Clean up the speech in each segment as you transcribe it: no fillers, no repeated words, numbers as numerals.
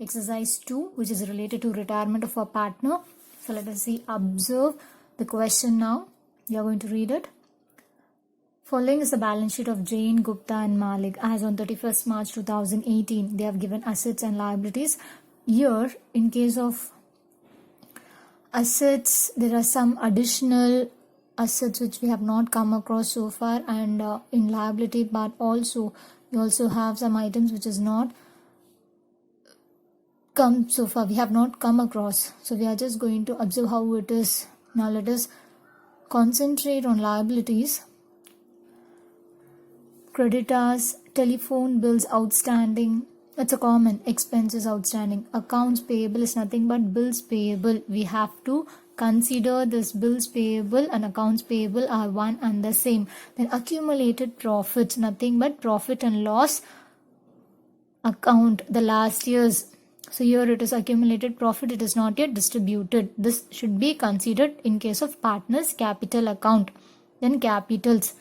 exercise 2, which is related to retirement of a partner. So let us see, observe the question now. You are going to read it. Following is the balance sheet of Jain, Gupta and Malik as on 31st March 2018. They have given assets and liabilities. Here, in case of assets, there are some additional assets which we have not come across so far, and in liability part also, we also have some items which is not come so far, we have not come across. So we are just going to observe how it is. Now let us concentrate on liabilities. Creditors, telephone bills outstanding, it's a common. Expenses outstanding. Accounts payable is nothing but bills payable. We have to consider this bills payable and accounts payable are one and the same. Then accumulated profits, nothing but profit and loss account, the last year's. So here it is accumulated profit, it is not yet distributed. This should be considered in case of partners capital account. Then capitals.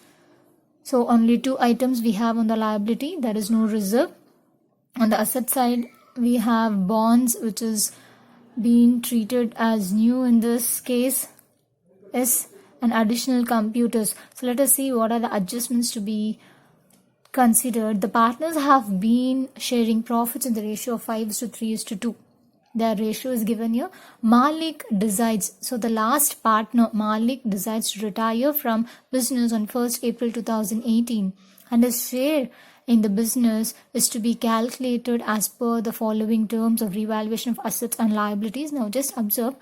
So only two items we have on the liability, there is no reserve. On the asset side, we have bonds, which is being treated as new in this case, is an additional computers. So let us see what are the adjustments to be considered. The partners have been sharing profits in the ratio of 5:3:2. Their ratio is given here. Malik decides, so the last partner, Malik, decides to retire from business on 1st April 2018, and his share in the business is to be calculated as per the following terms of revaluation of assets and liabilities. Now just observe,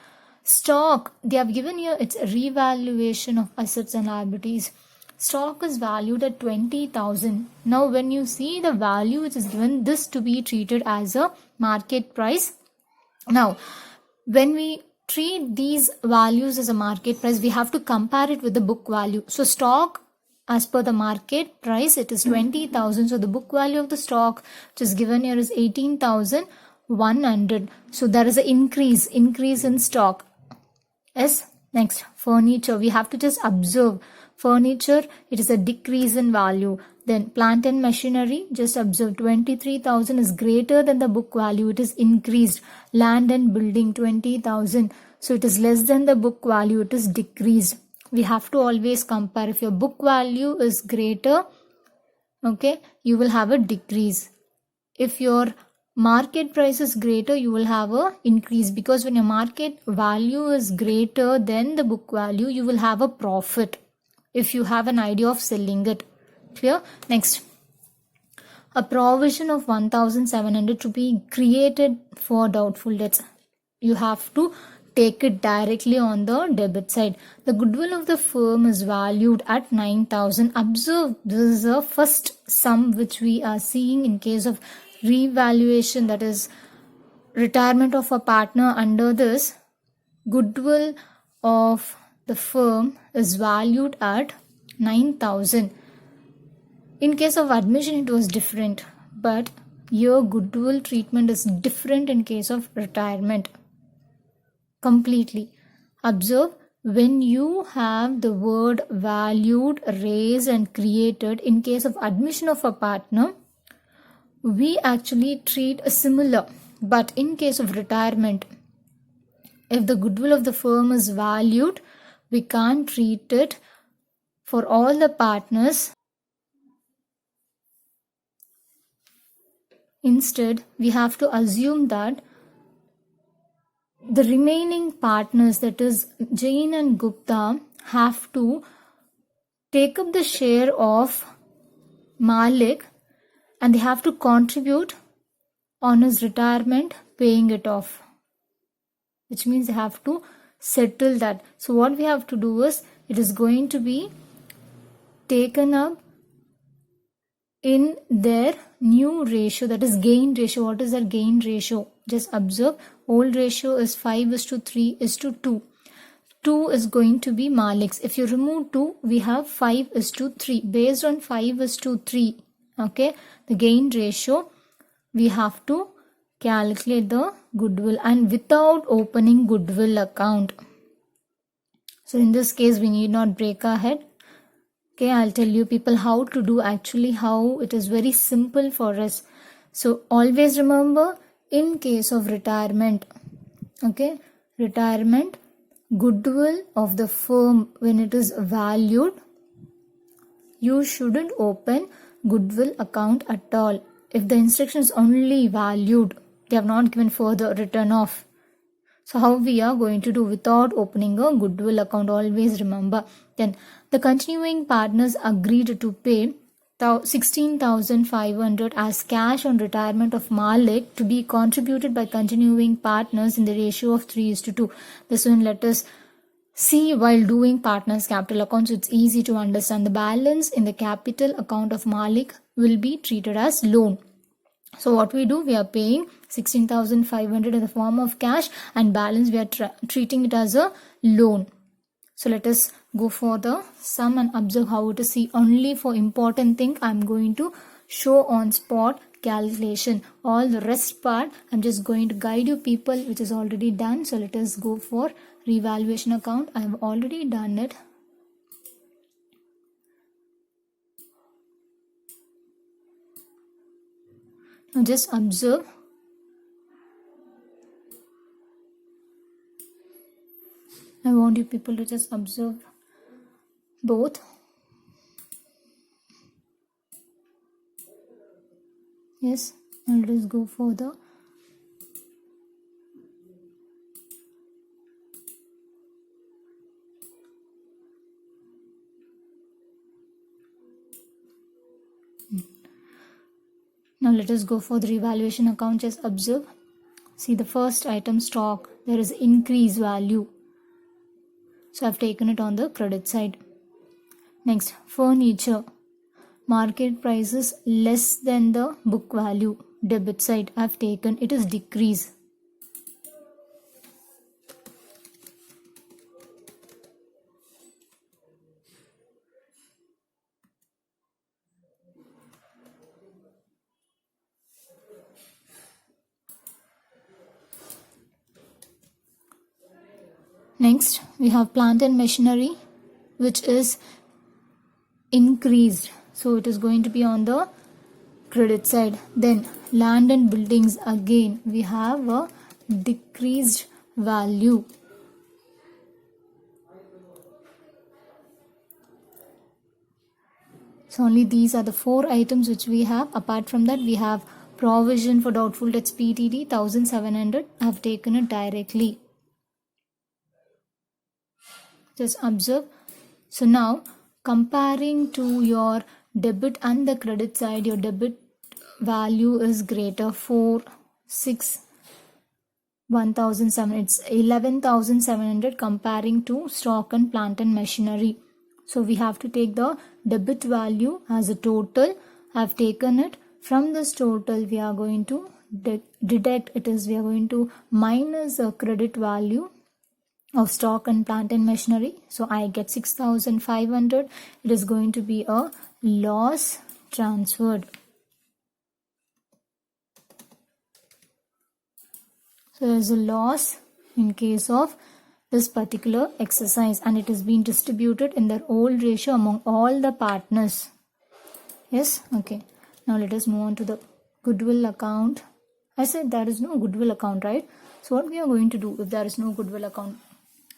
stock, they have given here its revaluation of assets and liabilities. Stock is valued at 20,000. Now when you see the value which is given, this to be treated as a market price. Now when we treat these values as a market price, we have to compare it with the book value. So stock, as per the market price, it is 20,000. So the book value of the stock which is given here is 18,100. So there is an increase in stock. Yes. Next, furniture. We have to just observe furniture, it is a decrease in value. Then plant and machinery, just observe 23,000 is greater than the book value, it is increased. Land and building 20,000, so it is less than the book value, it is decreased. We have to always compare. If your book value is greater, okay, you will have a decrease. If your market price is greater, you will have a increase, because when your market value is greater than the book value, you will have a profit if you have an idea of selling it. Clear? Next, a provision of 1,700 to be created for doubtful debts. You have to take it directly on the debit side. The goodwill of the firm is valued at 9,000. Observe, this is the first sum which we are seeing in case of revaluation, that is retirement of a partner. Under this, goodwill of the firm is valued at 9,000. In case of admission, it was different, but your goodwill treatment is different in case of retirement. Completely. Observe, when you have the word valued, raised and created in case of admission of a partner, we actually treat a similar. But in case of retirement, if the goodwill of the firm is valued, we can't treat it for all the partners. Instead, we have to assume that the remaining partners, that is Jain and Gupta, have to take up the share of Malik and they have to contribute on his retirement, paying it off, which means they have to settle that. So what we have to do is, it is going to be taken up in their new ratio, that is gain ratio. What is their gain ratio? Just observe, old ratio is 5:3:2. 2 is going to be Malik's. If you remove 2, we have 5:3. Based on 5:3, okay, the gain ratio, we have to calculate the goodwill, and without opening goodwill account. So in this case, we need not break our head. Okay, I'll tell you people how to do, actually how it is very simple for us. So always remember, in case of retirement, okay, retirement, goodwill of the firm, when it is valued, you shouldn't open goodwill account at all. If the instruction is only valued, they have not given further written off. So how we are going to do without opening a goodwill account? Always remember. Then the continuing partners agreed to pay 16,500 as cash on retirement of Malik to be contributed by continuing partners in the ratio of 3:2. This one let us see while doing partners capital accounts. It's easy to understand. The balance in the capital account of Malik will be treated as loan. So what we do, we are paying 16,500 in the form of cash, and balance we are treating it as a loan. So let us go for the sum and observe how it is. See, only for important thing I'm going to show on spot calculation. All the rest part I'm just going to guide you people, which is already done. So let us go for revaluation account. I have already done it. Now just observe. I want you people to just observe both. Yes, and let's go further. Now let us go for the revaluation account. Just observe. See the first item, stock, there is increase value. So I've taken it on the credit side. Next, furniture, market price is less than the book value. Debit side I've taken, it is decrease. Next, we have plant and machinery, which is increased. So it is going to be on the credit side. Then land and buildings, again we have a decreased value. So only these are the 4 items which we have. Apart from that, we have provision for doubtful debts PTD 1700. I have taken it directly. Just observe. So now comparing to your debit and the credit side, your debit value is greater. 4, 6, 1,700. It's 11,700 comparing to stock and plant and machinery. So we have to take the debit value as a total. I have taken it. From this total, we are going to deduct it is we are going to minus the credit value of stock and plant and machinery. So I get 6,500. It is going to be a loss transferred. So there is a loss in case of this particular exercise, and it is being distributed in their old ratio among all the partners. Yes, okay. Now let us move on to the goodwill account. I said there is no goodwill account, right? So what we are going to do if there is no goodwill account?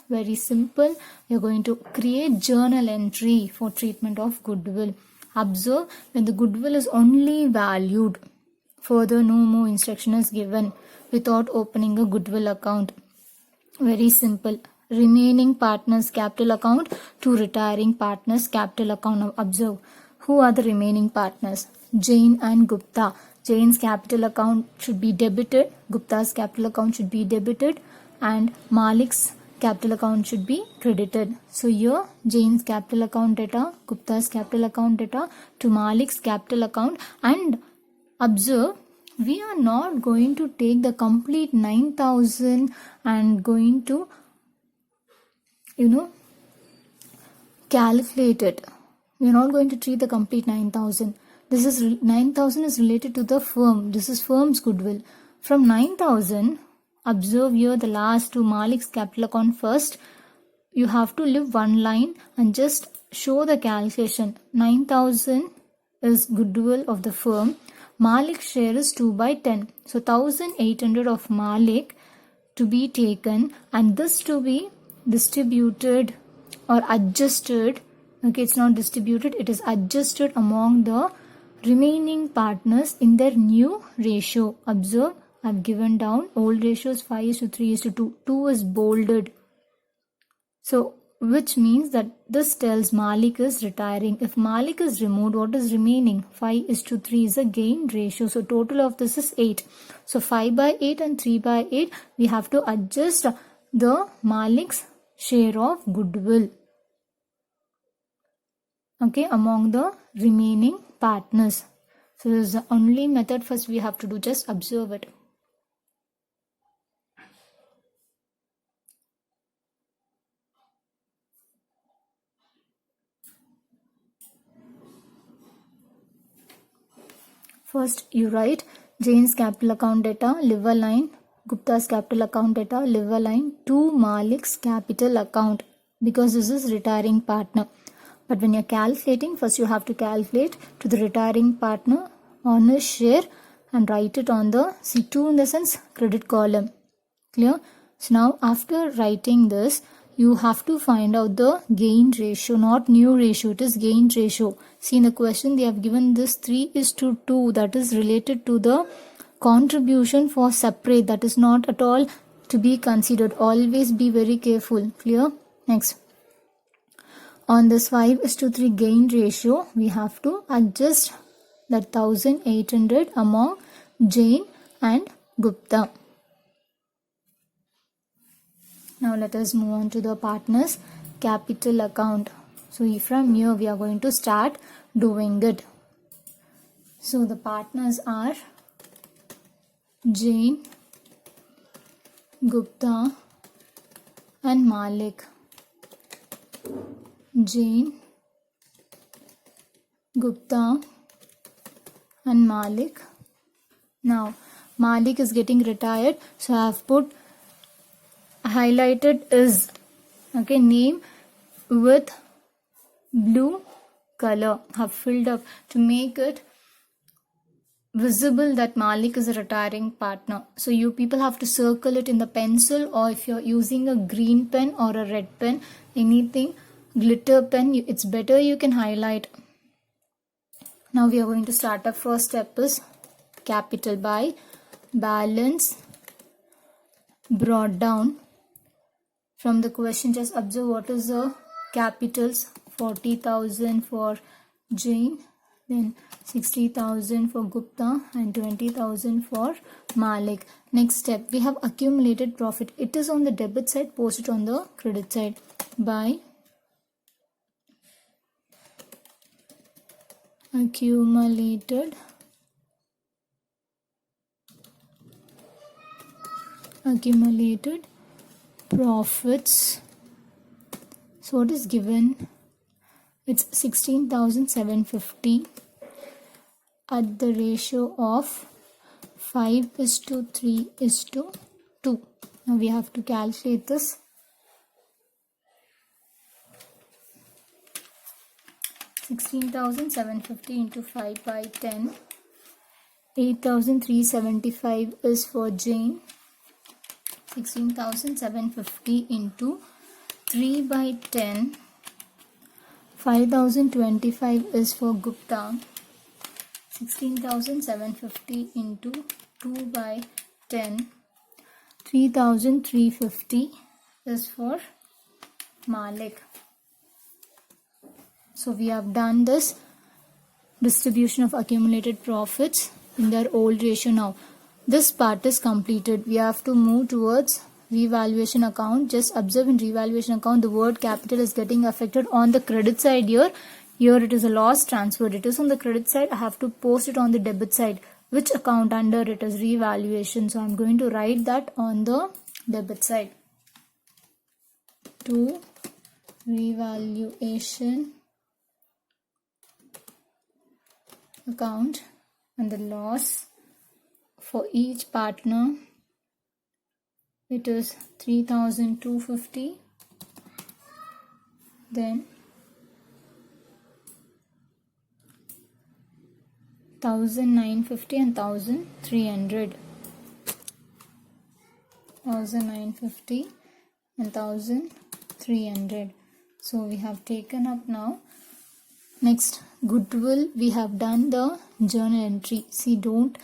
Very simple. We are going to create journal entry for treatment of goodwill. Observe, when the goodwill is only valued, further no more instruction is given without opening a goodwill account. Very simple. Remaining partners capital account to retiring partners capital account. Now observe, who are the remaining partners? Jain and Gupta. Jain's capital account should be debited, Gupta's capital account should be debited, and Malik's capital account should be credited. So here Jain's capital account data, Gupta's capital account data to Malik's capital account. And observe, we are not going to take the complete 9,000 and going to calculate it. We are not going to treat the complete 9,000. This is 9,000 is related to the firm. This is firm's goodwill. From 9,000, observe here the last to Malik's capital account first. You have to leave one line and just show the calculation. 9,000 is goodwill of the firm Malik's share is 2 by 10. So 1800 of Malik to be taken, and this to be distributed or adjusted. Okay, it's not distributed, it is adjusted among the remaining partners in their new ratio. Observe, I've given down old ratios 5:3:2. 2 is bolded. So, which means that this tells Malik is retiring. If Malik is removed, what is remaining? 5:3 is a gain ratio. So, total of this is 8. So, 5 by 8 and 3 by 8, we have to adjust the Malik's share of goodwill. Okay, among the remaining partners. So, this is the only method first we have to do. Just observe it. First, you write Jain's capital account data, live a line, Gupta's capital account data, live a line, to Malik's capital account, because this is retiring partner. But when you're calculating, first you have to calculate to the retiring partner on his share and write it on the C2 in the sense credit column. Clear? So now after writing this, you have to find out the gain ratio, not new ratio, it is gain ratio. See, in the question they have given this 3:2, that is related to the contribution for separate, that is not at all to be considered. Always be very careful. Clear? Next, on this 5:3 gain ratio, we have to adjust that 1800 among Jain and Gupta. Now let us move on to the partners capital account. So from here we are going to start doing it. So the partners are Jain, Gupta and Malik. Jain, Gupta and Malik. Now Malik is getting retired, so I have put highlighted is, okay, name with blue color, have filled up to make it visible that Malik is a retiring partner. So you people have to circle it in the pencil, or if you're using a green pen or a red pen, anything, glitter pen, it's better you can highlight. Now we are going to start. Our first step is capital by balance brought down. From the question, just observe what is the capitals. 40,000 for Jain, then 60,000 for Gupta and 20,000 for Malik. Next step, we have accumulated profit. It is on the debit side, post it on the credit side. By accumulated profits. So what is given? It's 16,750 at the ratio of 5:3:2. Now we have to calculate this. 16,750 into 5 by 10. 8,375 is for Jain. 16,750 into 3 by 10. 5,025 is for Gupta. 16,750 into 2 by 10. 3,350 is for Malik. So we have done this distribution of accumulated profits in their old ratio. Now this part is completed. We have to move towards revaluation account. Just observe, in revaluation account the word capital is getting affected on the credit side here. Here it is a loss transferred. It is on the credit side. I have to post it on the debit side. Which account under it is revaluation? So I'm going to write that on the debit side. To revaluation account, and the loss for each partner, it is 3,250. Then 1950 and 1300. 1950 and 1300. So we have taken up now. Next, goodwill, we have done the journal entry. See, don't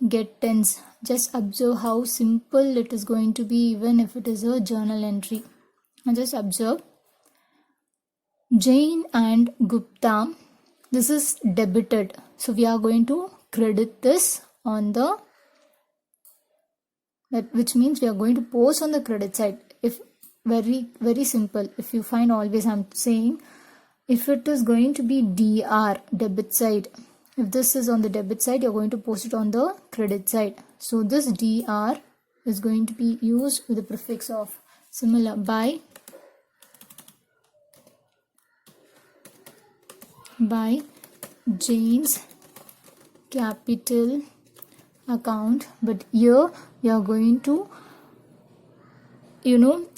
get tense. Just observe how simple it is going to be even if it is a journal entry. And just observe. Jain and Gupta, this is debited. So we are going to credit this on the, which means we are going to post on the credit side. If very simple. If you find, always I'm saying, if it is going to be DR, debit side, if this is on the debit side, you're going to post it on the credit side. So this DR is going to be used with the prefix of similar by Jain's capital account. But here we are going to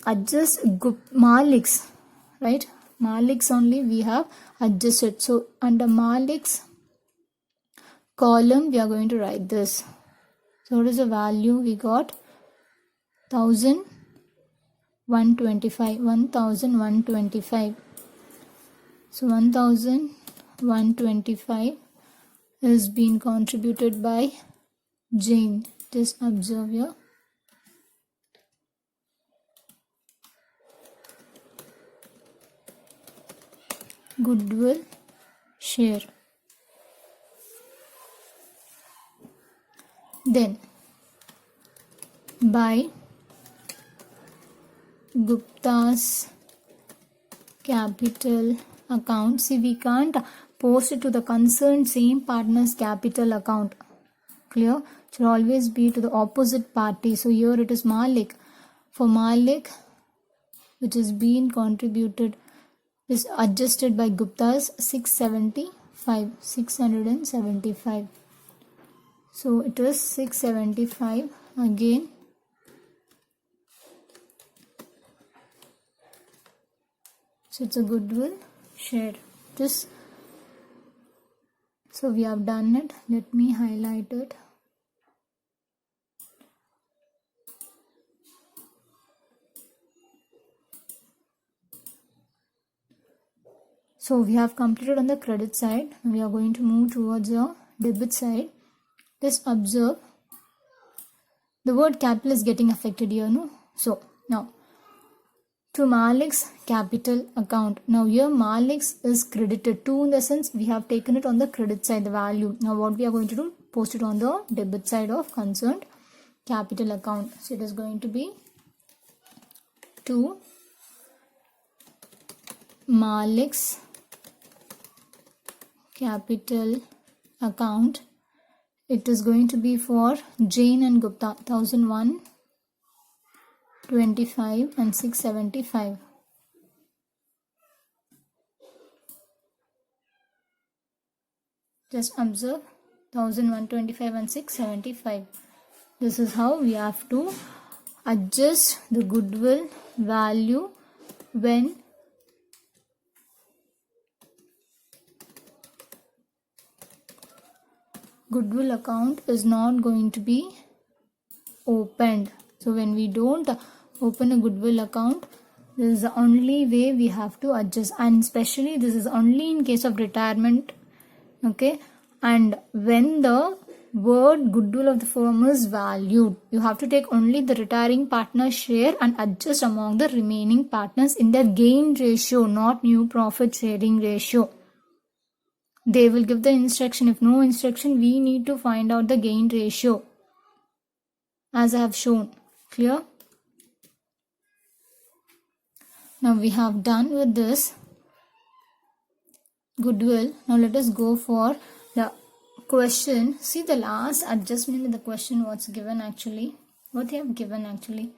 adjust Malik's, right? Malik's only we have adjusted. So under Malik's column we are going to write this. So what is the value we got? 1125. So 1125 is being contributed by Jain. Just observe here. Goodwill share. Then by Gupta's capital account. See, we can't post it to the concerned same partner's capital account. Clear? It should always be to the opposite party. So here it is Malik. For Malik, which is being contributed, is adjusted by Gupta's 675. So it is 675 again. So it's a goodwill share. This. So we have done it. Let me highlight it. So we have completed on the credit side. We are going to move towards the debit side. Just observe. The word capital is getting affected here, no? So now to Malik's capital account. Now here Malik's is credited to, in the sense we have taken it on the credit side, the value. Now what we are going to do? Post it on the debit side of concerned capital account. So it is going to be to Malik's capital account. It is going to be for Jain and Gupta, 1125 and 675. Just observe 1125 and 675. This is how we have to adjust the goodwill value when goodwill account is not going to be opened. So when we don't open a goodwill account, this is the only way we have to adjust, and especially this is only in case of retirement. Okay, and when the word goodwill of the firm is valued, you have to take only the retiring partner's share and adjust among the remaining partners in their gain ratio, not new profit sharing ratio. They will give the instruction. If no instruction, we need to find out the gain ratio as I have shown. Clear? Now we have done with this goodwill. Now let us go for the question. See the last adjustment in the question, what's given actually. What they have given actually.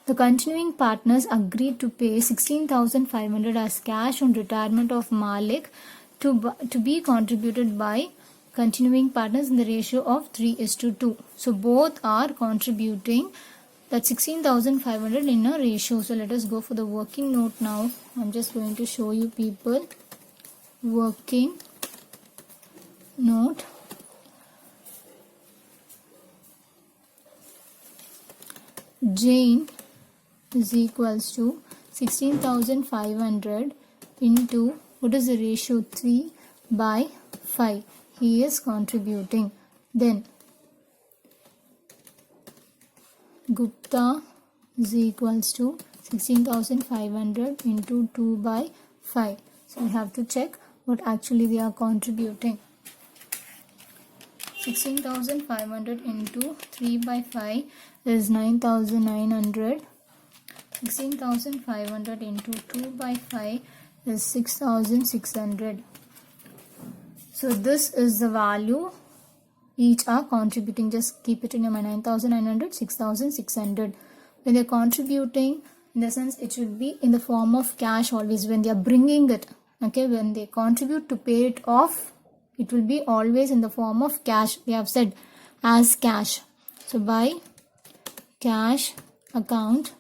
The continuing partners agreed to pay 16,500 as cash on retirement of Malik to be contributed by continuing partners in the ratio of 3:2. So both are contributing that 16,500 in a ratio. So let us go for the working note now. I'm just going to show you people working note. Jain is equals to 16,500 into, what is the ratio? 3/5. He is contributing. Then Gupta is equals to 16,500 into 2/5. So we have to check what actually they are contributing. 16,500 into 3/5 is 9,900. 16,500 into 2/5 is 6,600. So this is the value each are contributing. Just keep it in your mind. 9,900, 6,600. When they're contributing, in the sense it should be in the form of cash always when they are bringing it. Okay, when they contribute to pay it off, it will be always in the form of cash. We have said as cash. So by cash account,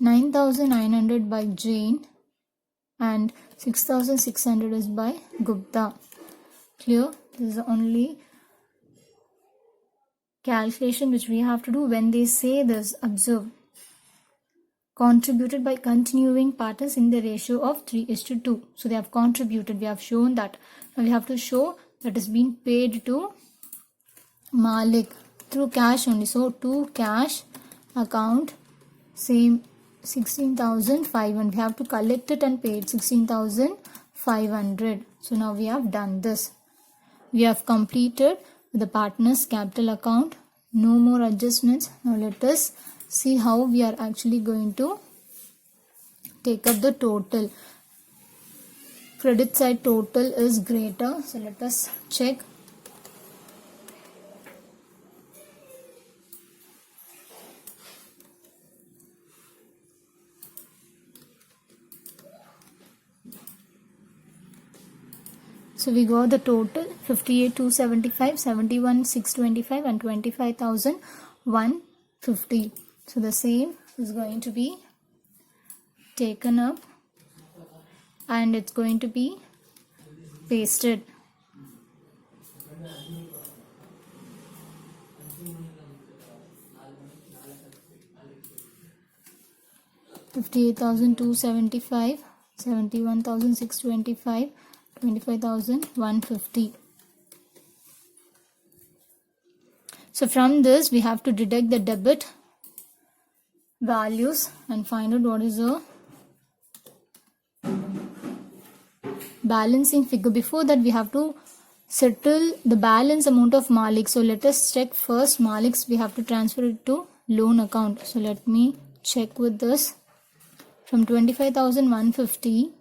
9,900 by Jain and 6,600 is by Gupta. Clear? This is the only calculation which we have to do when they say this. Observe. Contributed by continuing partners in the ratio of 3:2. So they have contributed. We have shown that. Now we have to show that is being paid to Malik through cash only. So to cash account, same 16,500. We have to collect it and pay it 16,500. So now we have done this. We have completed the partners capital account. No more adjustments. Now let us see how we are actually going to take up the total. Credit side total is greater. So let us check. So we got the total 58,275, 71,625 and 25,150. So the same is going to be taken up and it's going to be pasted. $58,275, 71,625, 25,150. So from this we have to deduct the debit values and find out what is the balancing figure. Before that we have to settle the balance amount of Malik. So let us check first. Malik's we have to transfer it to loan account. So let me check with this. From 25,150,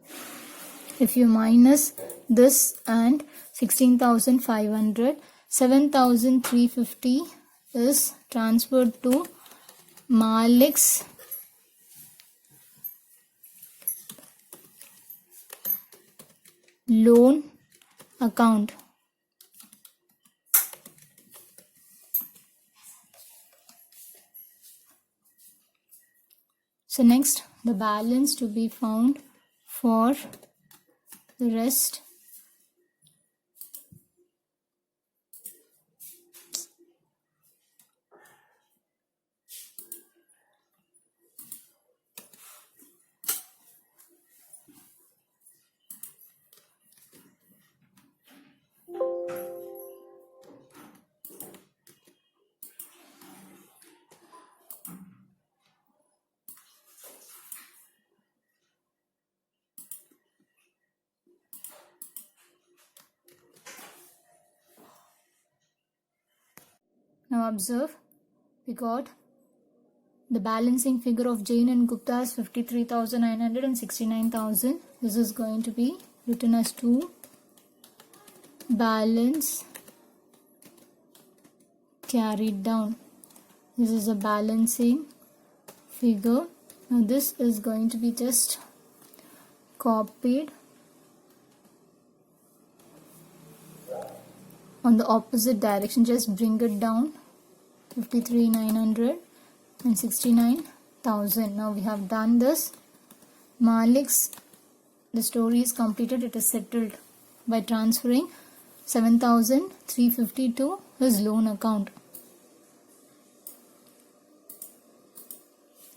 if you minus this and 16,500, 7,350 is transferred to Malik's loan account. So next, the balance to be found for the rest. Now observe, we got the balancing figure of Jain and Gupta as 53,900 and 69,000. This is going to be written as 2 balance carried down. This is a balancing figure. Now this is going to be just copied on the opposite direction. Just bring it down. 53,900 and 69,000. Now we have done this. Malik's, the story is completed. It is settled by transferring 7,352 is loan account.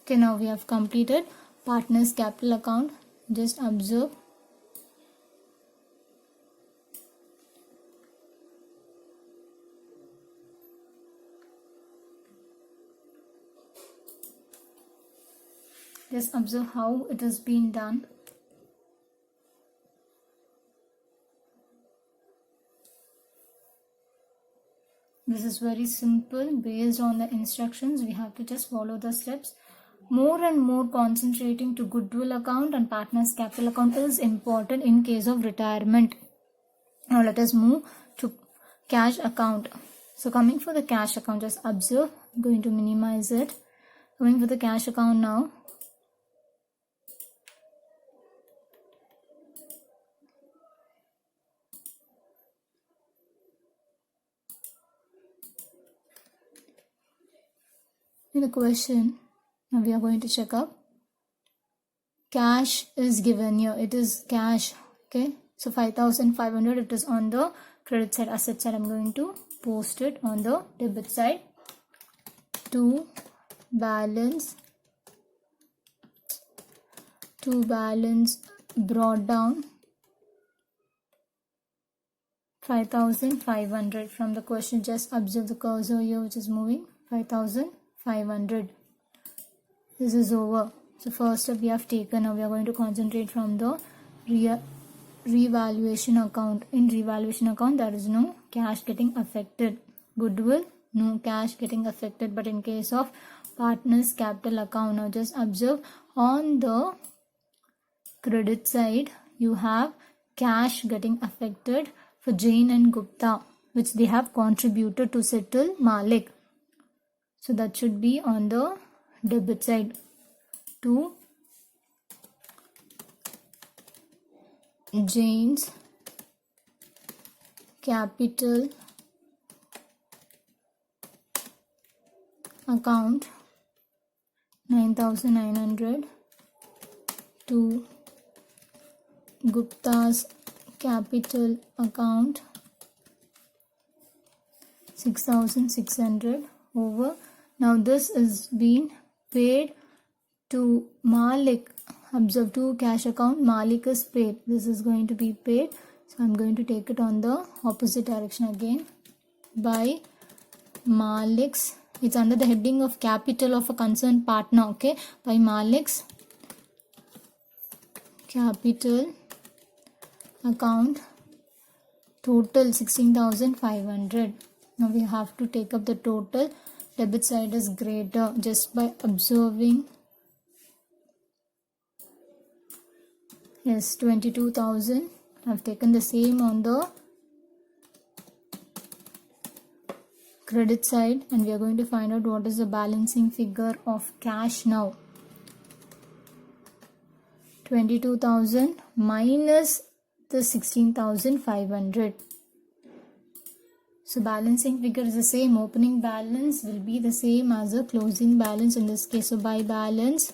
Okay, now we have completed partners capital account. Just observe. Just observe how it has been done. This is very simple. Based on the instructions, we have to just follow the steps. More and more concentrating to goodwill account and partners capital account is important in case of retirement. Now let us move to cash account. So coming for the cash account, just observe. I'm going to minimize it. Coming for the cash account now. In the question, now we are going to check up. Cash is given here. It is cash. Okay. So 5,500. It is on the credit side, asset side. I'm going to post it on the debit side. To balance brought down 5,500 from the question. Just observe the cursor here which is moving. 5,500. This is over. So first step we have taken. Now we are going to concentrate from the revaluation account. In revaluation account there is no cash getting affected. Goodwill, no cash getting affected. But in case of partners capital account, now just observe on the credit side you have cash getting affected for Jain and Gupta, which they have contributed to settle Malik. So that should be on the debit side. To Jain's capital account 9,900. To Gupta's capital account 6,600 over. Now this is being paid to Malik. Observe, to cash account Malik is paid. This is going to be paid. So I'm going to take it on the opposite direction again. By Malik's, it's under the heading of capital of a concerned partner. Okay, by Malik's capital account total 16,500. Now we have to take up the total. Debit side is greater just by observing. Yes, 22,000. I've taken the same on the credit side and we are going to find out what is the balancing figure of cash now. 22,000 minus the 16,500. So balancing figure is the same. Opening balance will be the same as a closing balance in this case. So by balance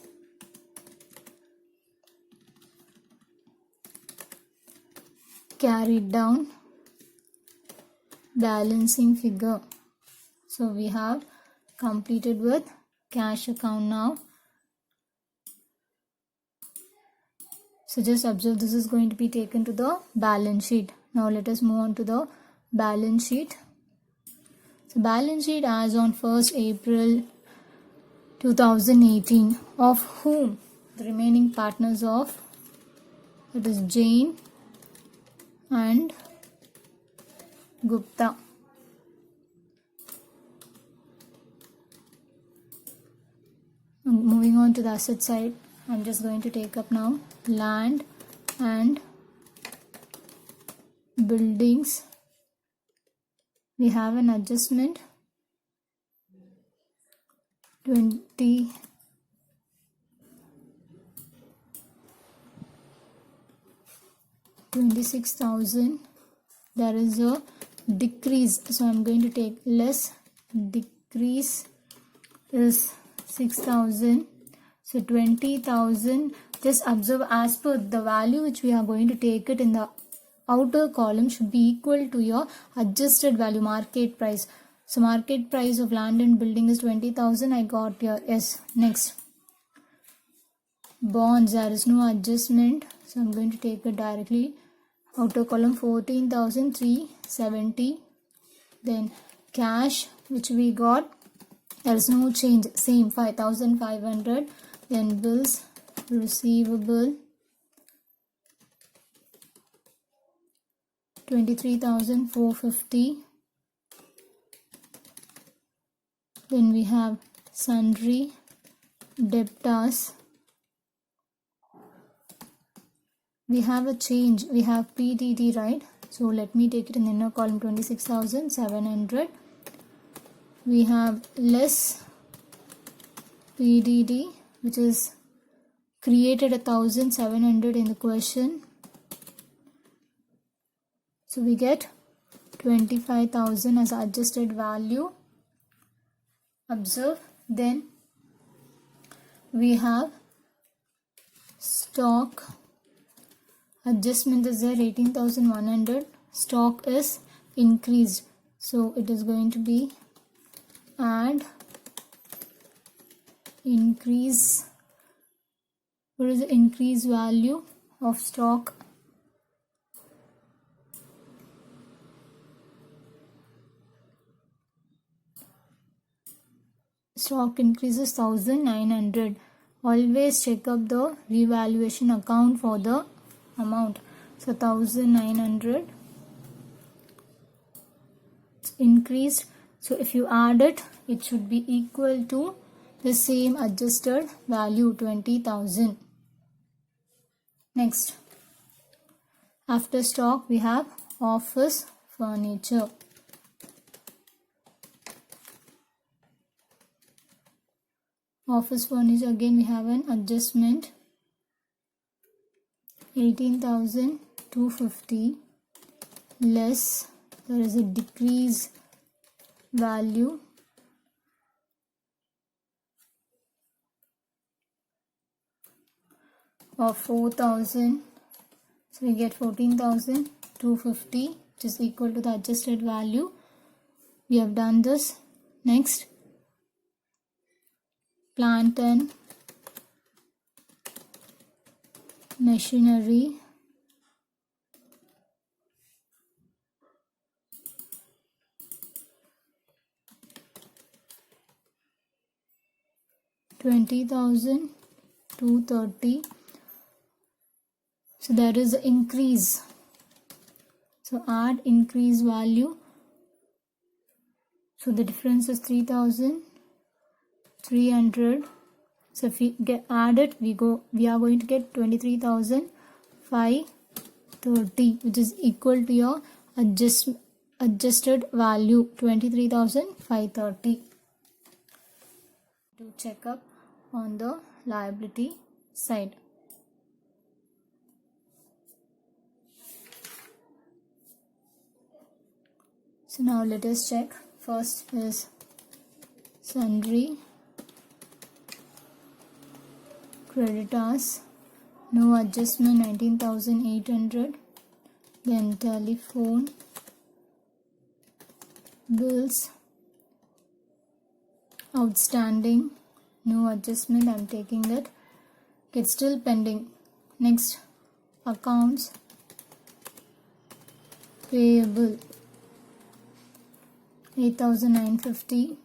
carried down balancing figure. So we have completed with cash account now. So just observe, this is going to be taken to the balance sheet. Now let us move on to the balance sheet. So balance sheet as on 1st April 2018 of whom the remaining partners of, it is Jain and Gupta. Moving on to the asset side, I'm just going to take up now land and buildings. We have an adjustment 26,000. There is a decrease, so I'm going to take less. Decrease is 6,000. So 20,000. Just observe as per the value which we are going to take it in the outer column should be equal to your adjusted value, market price. So market price of land and building is 20,000. I got here yes. Next, bonds, there is no adjustment, so I'm going to take it directly. Outer column 14,370. Then cash, which we got, there is no change, same 5,500. Then bills, receivable 23,450. Then we have sundry, debtors. We have a change, we have PDD, right? So let me take it in the inner column, 26,700. We have less PDD, which is created 1,700 in the question. So we get 25,000 as adjusted value. Observe. Then we have stock. Adjustment is there, 18,100. Stock is increased, so it is going to be add increase. What is the increase value of stock? Stock increases 1,900. Always check up the revaluation account for the amount. So 1,900 it's increased. So if you add it, it should be equal to the same adjusted value, 20,000. Next, after stock we have office furniture. Office furniture, again we have an adjustment, 18,250 less, there is a decrease value of 4,000. So we get 14,250, which is equal to the adjusted value. We have done this. Next, plant and machinery. $20,230. So there is an increase. So add increase value. So the difference is 3,300. So if we add it, we are going to get 23,530, which is equal to your adjusted value, 23,530. To check up on the liability side. So now let us check. First is sundry, creditors, no adjustment, 19,800. Then telephone, bills, outstanding, no adjustment, I'm taking it. It's still pending. Next, accounts payable, 8,950.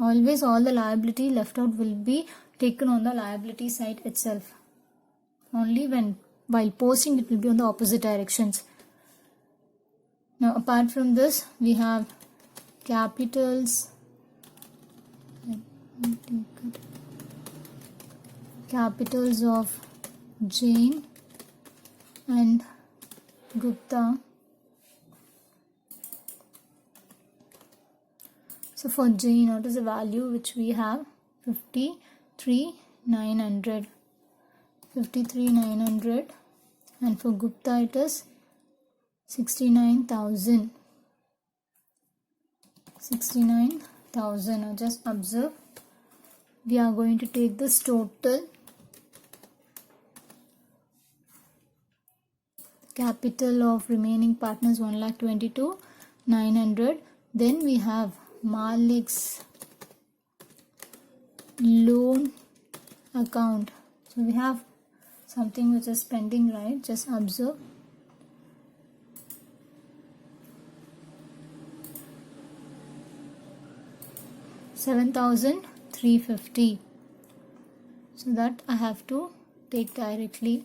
Always all the liability left out will be taken on the liability side itself. Only while posting it will be on the opposite directions. Now apart from this, we have capitals. Capitals of Jain and Gupta. So for Jain, what is the value which we have? 53,900. 53,900. And for Gupta it is 69,000. 69,000. Now just observe. We are going to take this total. capital of remaining partners 1,22,900. Then we have Malik's loan account. So we have something which is pending, right? Just observe. $7,350. So that I have to take directly.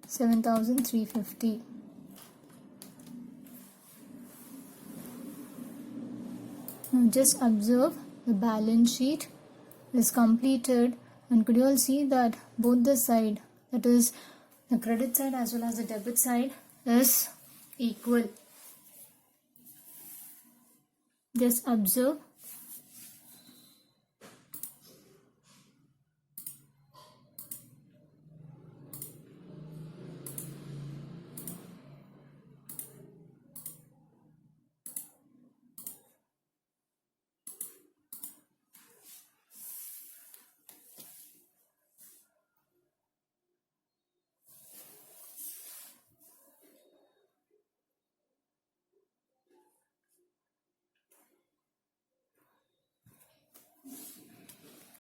7,350. Now just observe the balance sheet is completed, and could you all see that both the side, that is the credit side as well as the debit side, is equal. Just observe